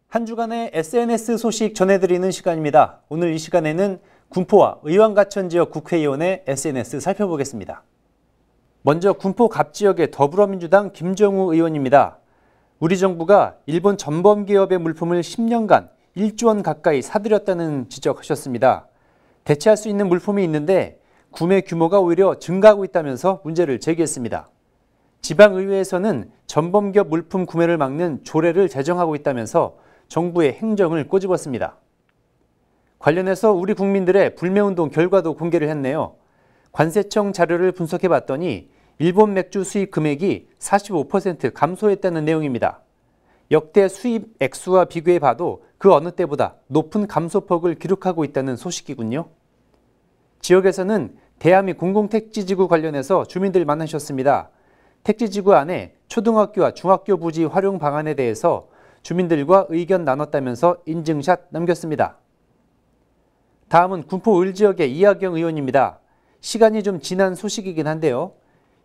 한 주간의 SNS 소식 전해드리는 시간입니다. 오늘 이 시간에는 군포와 의왕가천지역 국회의원의 SNS 살펴보겠습니다. 먼저 군포 갑지역의 더불어민주당 김정우 의원입니다. 우리 정부가 일본 전범기업의 물품을 10년간 1조 원 가까이 사들였다는 지적하셨습니다. 대체할 수 있는 물품이 있는데 구매 규모가 오히려 증가하고 있다면서 문제를 제기했습니다. 지방의회에서는 전범기업 물품 구매를 막는 조례를 제정하고 있다면서 정부의 행정을 꼬집었습니다. 관련해서 우리 국민들의 불매운동 결과도 공개를 했네요. 관세청 자료를 분석해봤더니 일본 맥주 수입 금액이 45% 감소했다는 내용입니다. 역대 수입 액수와 비교해봐도 그 어느 때보다 높은 감소폭을 기록하고 있다는 소식이군요. 지역에서는 대한미 공공택지지구 관련해서 주민들 만나셨습니다. 택지지구 안에 초등학교와 중학교 부지 활용 방안에 대해서 주민들과 의견 나눴다면서 인증샷 남겼습니다. 다음은 군포 을지역의 이하경 의원입니다. 시간이 좀 지난 소식이긴 한데요.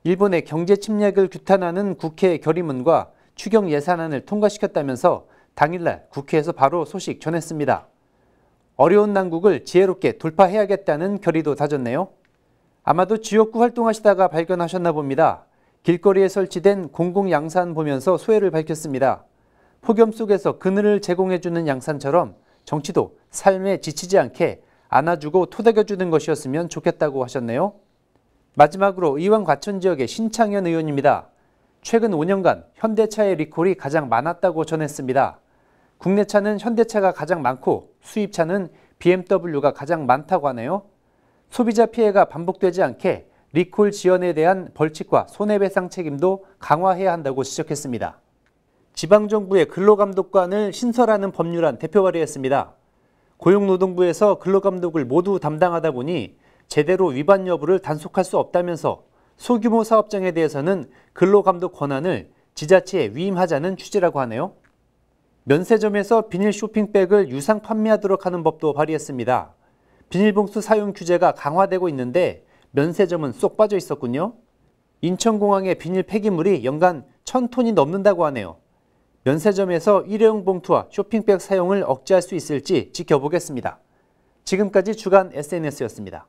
일본의 경제 침략을 규탄하는 국회 결의문과 추경 예산안을 통과시켰다면서 당일날 국회에서 바로 소식 전했습니다. 어려운 난국을 지혜롭게 돌파해야겠다는 결의도 다졌네요. 아마도 지역구 활동하시다가 발견하셨나 봅니다. 길거리에 설치된 공공양산 보면서 소회를 밝혔습니다. 폭염 속에서 그늘을 제공해주는 양산처럼 정치도 삶에 지치지 않게 안아주고 토닥여주는 것이었으면 좋겠다고 하셨네요. 마지막으로 의왕과천 지역의 신창현 의원입니다. 최근 5년간 현대차의 리콜이 가장 많았다고 전했습니다. 국내차는 현대차가 가장 많고 수입차는 BMW가 가장 많다고 하네요. 소비자 피해가 반복되지 않게 리콜 지연에 대한 벌칙과 손해배상 책임도 강화해야 한다고 지적했습니다. 지방정부의 근로감독관을 신설하는 법률안 대표 발의했습니다. 고용노동부에서 근로감독을 모두 담당하다 보니 제대로 위반 여부를 단속할 수 없다면서 소규모 사업장에 대해서는 근로감독 권한을 지자체에 위임하자는 취지라고 하네요. 면세점에서 비닐 쇼핑백을 유상 판매하도록 하는 법도 발의했습니다. 비닐봉투 사용 규제가 강화되고 있는데 면세점은 쏙 빠져 있었군요. 인천공항의 비닐 폐기물이 연간 1000톤이 넘는다고 하네요. 면세점에서 일회용 봉투와 쇼핑백 사용을 억제할 수 있을지 지켜보겠습니다. 지금까지 주간 SNS였습니다.